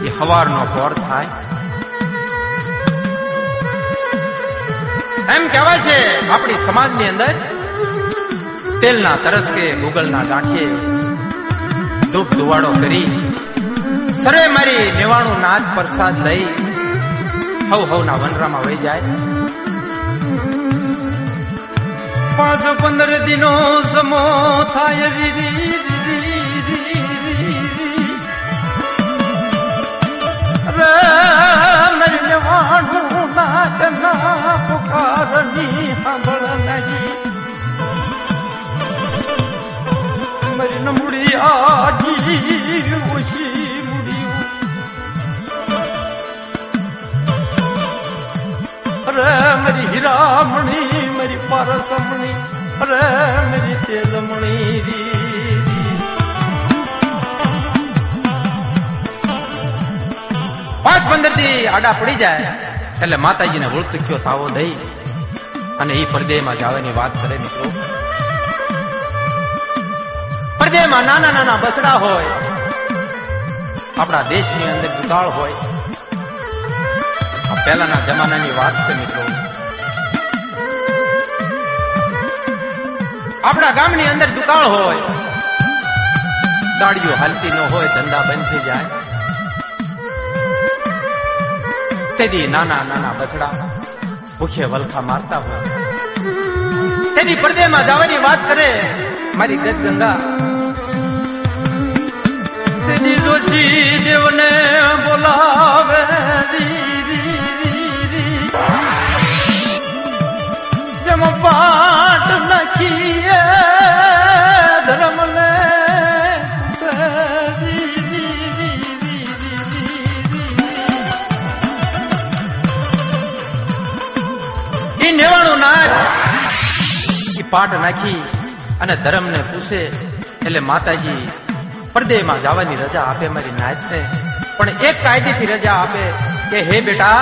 એ હવારનો પોર થાય. એમ કહેવાય છે આપણી સમાજની અંદર તેલના તરસકે ગુગલના ગાંઠિયે ધૂપ ધુવાડો કરી સર્વે મારી 99 નાદ પ્રસાદ લઈ હવના વનરામાં વહી જાય. 5-15 દિનો સમો થાય રે મારી 99 નાદ ના પુકારની સાંભળ નહીં. મારી નમુડી આજી ઓછી મુડિયું અરે મારી હીરામણી મારી પારસમણી અરે મારી તેલમણી. 5-15 દી આડા પડી જાય એટલે માતાજીને વળતક્યો થાવો દઈ અને એ પરદેમાં જવાની વાત કરે. મિત્રો પરદેમાં નાના નાના બસડા હોય, આપણા દેશની અંદર દુકાળ હોય. પહેલાના જમાનાની વાત છે મિત્રો. આપણા ગામની અંદર દુકાળ હોય, ગાડીઓ હાલતી ન હોય, ધંધા બંધ થઈ જાય. તેથી નાના નાના બસડા ભૂખે વલખા મારતા હોય. તેથી પરદેમાં જવાની વાત કરે મારી ગજગંગા. તેથી જોશી દેવને બોલાવે જેમ પાટ નાખીએ ધર્મને ઈ 99 નાદ ઈ પાટ નાખી અને ધર્મને પૂછે એટલે માતાજી પરદેમાં જવાની રજા આપે મારી નાથને. પણ એક કાયદેથી રજા આપે કે હે બેટા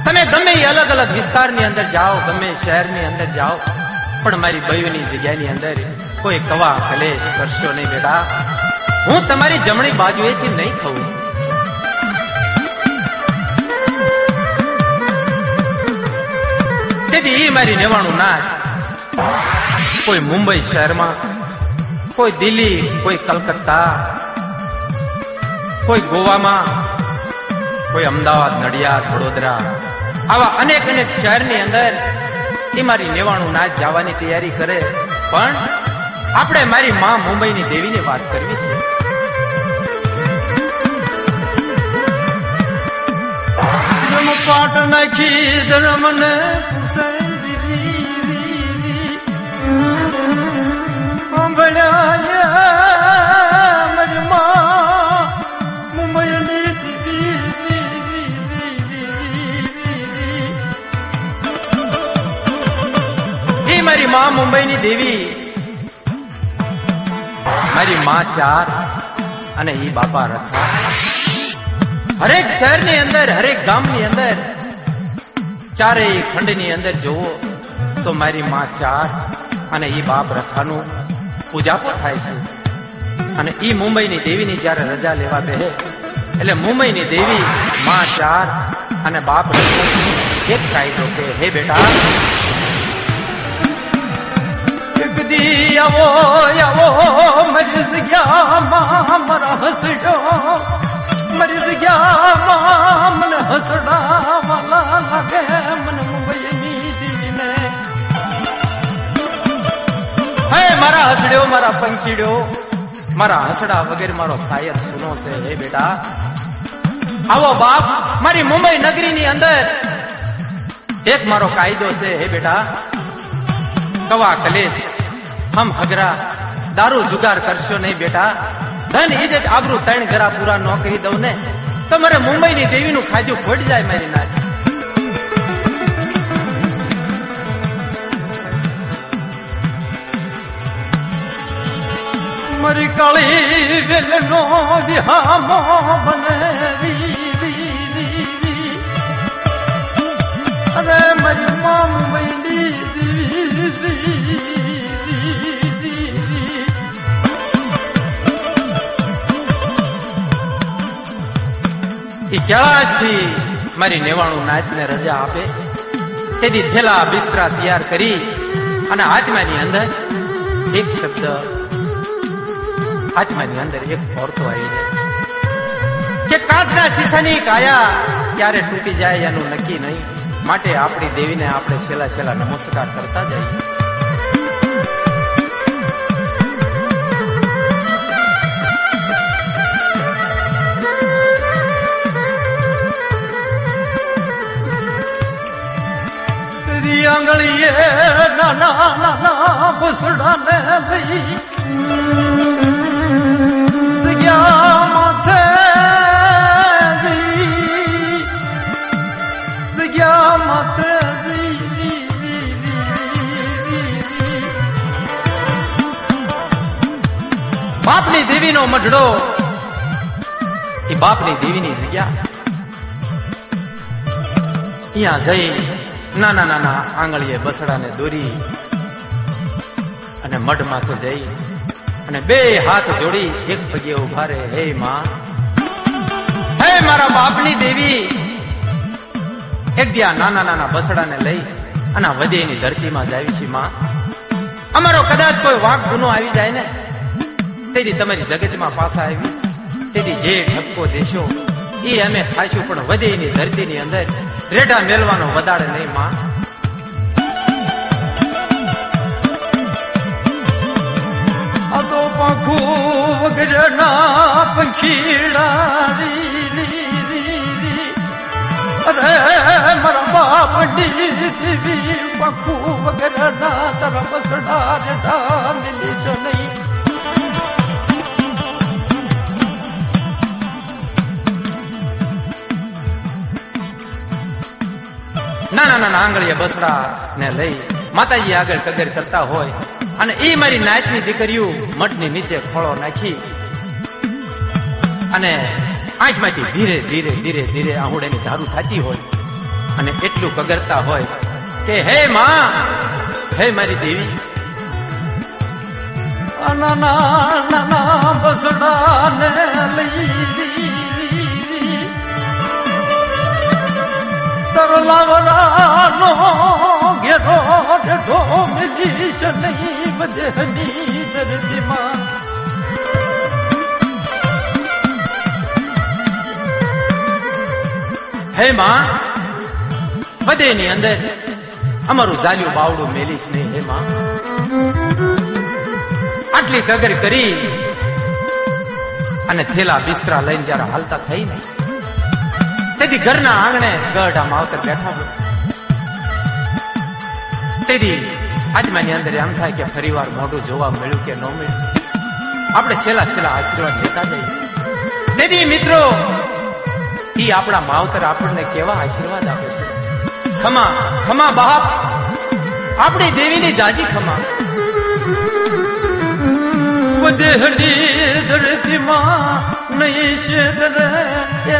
તમે ગમે એ અલગ અલગ વિસ્તારની અંદર જાઓ, ગમે શહેરની અંદર જાઓ, પણ મારી બયુની જગ્યાની અંદર કોઈ કવા કલેશ કરશો નહીં બેટા. હું તમારી જમણી બાજુએથી નહીં ખાઉં. તેથી એ મારી 99 નાદ કોઈ મુંબઈ શહેરમાં, કોઈ દિલ્હી, કોઈ કલકત્તા, કોઈ ગોવામાં, કોઈ અમદાવાદ, નડિયાદ, વડોદરા, આવા અનેક અનેક શહેરની અંદર એ મારી 99 નાદ જવાની તૈયારી કરે. પણ આપણે મારી માં મુંબઈની દેવીની વાત કરવી છે. પાટ નાખી ધર્મને મારી માં મુંબઈની દેવી, મારી માં 4 અને ઈ બાપા રખા. હરેક શહેરની અંદર, હરેક ગામની અંદર, ચારેય ખંડની અંદર જોવો તો મારી માં 4 અને ઈ બાપ રખાનું પૂજા પણ થાય છે. અને ઈ મુંબઈની દેવીની જયારે રજા લેવા બેહે એટલે મુંબઈની દેવી માં 4 અને બાપ એક કાયદો કે હે બેટા આવો આવો મારી જગ્યામાં મારા હસડો, મારી જગ્યામાં મને હસડા વાલા લાગે મને મુંબઈની દેવીને. હે મારા હસડ્યો, મારા પંખીડ્યો, મારા હસડા વગેરે મારો શાયર સુનો છે. હે બેટા આવો બાપ મારી મુંબઈ નગરીની અંદર એક મારો કાયદો છે. હે બેટા કવા કલેશ હમ હગરા દારૂ જુગાર કરશો નહીં બેટા. ધન ઇજ્જત આબરૂ 3 ઘરા પૂરા ન કરી દઉં ને તો મારે મુંબઈની દેવીનું ખાજું ખોટી જાય મારી નાચ. મારી કાળી વેલનો વિહામો બનેવી અરે મારી માં મુંબઈની દેવી. એ કૈલાસથી મારી 99 નાતને રજા આપે. તેથી થેલા બિસ્તરા તૈયાર કરી અને આત્માની અંદર એક શબ્દ, આત્માની અંદર એક ઓરતો આવી જાય કે કાચના શીશાની કાયા ક્યારે તૂટી જાય એનું નક્કી નહીં. માટે આપણી દેવીને આપણે છેલ્લા છેલ્લા નમસ્કાર કરતા જઈએ. આંગળીએ નાના નાના બસડાને લઈ જગ્યા માથે જગ્યા માથે બાપની દેવીનો મઢડો, એ બાપની દેવીની જગ્યા અહીંયા જઈ નાના નાના આંગળીએ બસડાને દોરી અને મઢ માથે જઈ અને બે હાથ જોડી એક પગે ઉભા રહે. હે માં, હે મારા બાપની દેવી, એક દી આ નાના નાના બસડાને લઈ અને વધેની ધરતીમાં જાવી છે. માં, અમારો કદાચ કોઈ વાંક ગુનો આવી જાય ને, તેથી તમારી જગતમાં પાછા આવી, તેથી જે ઠપકો દેશો એ અમે ખાઈશું, પણ વધેની ધરતીની અંદર રેઢા મેલવાનો વધારે નહીં. માં, આ તો પાંખું વગરના પંખીડા અરે મારા બાપની દેવી, પાંખું વગરના તારા બસડા રેઢા મિલી છે નહીં. નાના નાના આંગળીએ બસડા ને લઈ માતાજી આગળ કગર કરતા હોય અને એ મારી નાતની દીકરીઓ મઠની નીચે ખોળો નાખી અને આંખમાંથી ધીરે ધીરે ધીરે ધીરે આહુડેની ધારું થતી હોય અને એટલું કગરતા હોય કે હે માં, હે મારી દેવી, નાના નાના બસડા ને લઈ તરલાવરાનો ઘેરો ઢેઢો મિલી છે નહીં બધેની ધરતીમાં. હે માં, બધેની અંદર અમારું જાલ્યું બાવડું મેલીશ નહીં. હે માં, આટલી કગર કરી અને થેલા બિસ્તરા લઈને જયારે હાલતા થઈ ને, તેથી ઘરના આંગણે ગઢા માવતર બેઠા હોય. તેથી આત્માની અંદર એમ થાય કે ફરી વાર મોઢું જોવા મળ્યું કે ન મળ્યું, આપણે છેલ્લા છેલ્લા આશીર્વાદ લેતા જઈએ. તેથી મિત્રો, ઈ આપણા માવતર આપણને કેવા આશીર્વાદ આપે છે. ખમા ખમા બાપ, આપણી દેવીની જાજી ખમા. વધેની ધરતીમાં નહીં છે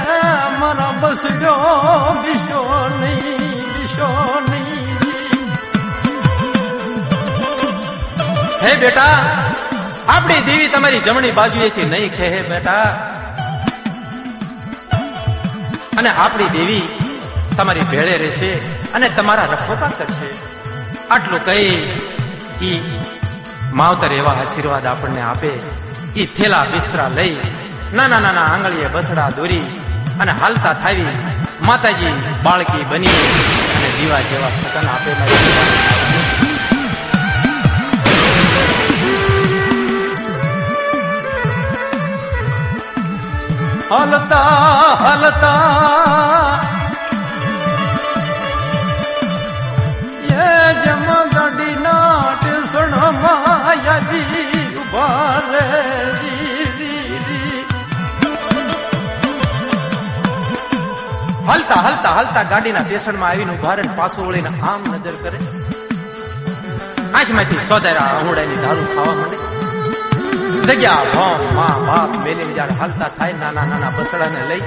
મારા બસડો વિશો નહીં. હે બેટા, આપણી દેવી તમારી જમણી બાજુએથી નહીં ખે. હે બેટા, અને આપણી દેવી તમારી ભેળે રહેશે અને તમારા રખોપા કરશે. આટલું કહી ઈ માવતર એવા આશીર્વાદ આપણને આપે. ઈ થેલા બિસ્તરા લઈ નાના નાના આંગળીએ બસડા દોરી અને હાલતા થાવી માતાજી બાળકી બની અને દીવા જેવા સકન આપે. હાલતા હાલતા એ જમ ગાડીના ટેસણમાં યાદી ઉભા રે. હાલતા હાલતા હાલતા ગાડીના સ્ટેશનમાં આવીને ઉભા રહે, પાછો વળીને આમ નજર કરે, આંખમાંથી સોદારા આહુડાની દારૂ ખાવા માંડે. જગ્યા ભોમ માં બાપ મેલીને જયારે હાલતા થાય નાના નાના બસડાને લઈ,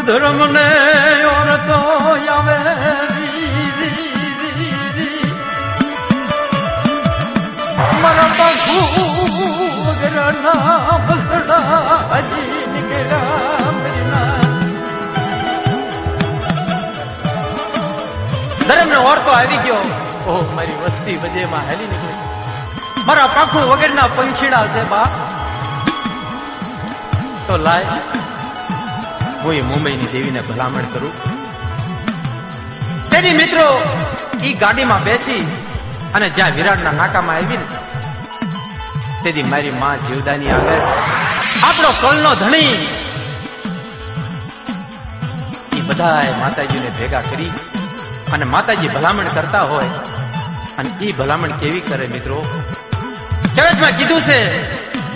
ધર્મ ને ઓરતો આવે મારા બાપુ વગર ના બસડા હજી નીકળ્યા ધર્મ ને ઓરતો આવી ગયો. ઓહ મારી વસ્તી બધેમાં હેલી નીકળી. મારા પાંખું વગરના પંખીડા છે બા. તો લાય હું એ મુંબઈની દેવીને ભલામણ કરું. તેની મિત્રો ઈ ગાડીમાં બેસી અને જ્યાં વિરાટના નાકામાં આવી ને તેથી મારી માં જીવદાની આગળ આપણો કલનો ધણી એ બધાએ માતાજીને ભેગા કરી અને માતાજી ભલામણ કરતા હોય અને એ ભલામણ કેવી કરે મિત્રો. કહેવતમાં કીધું છે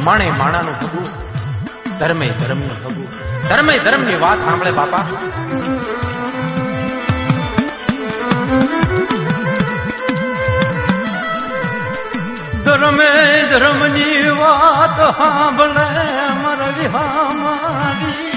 માણે માણાનું ભગું, ધર્મે ધર્મનું ભગું. ધર્મે ધર્મની વાત સાંભળે બાપા. ધર્મે ધર્મની વાત સાંભળે મારા વિહા મારી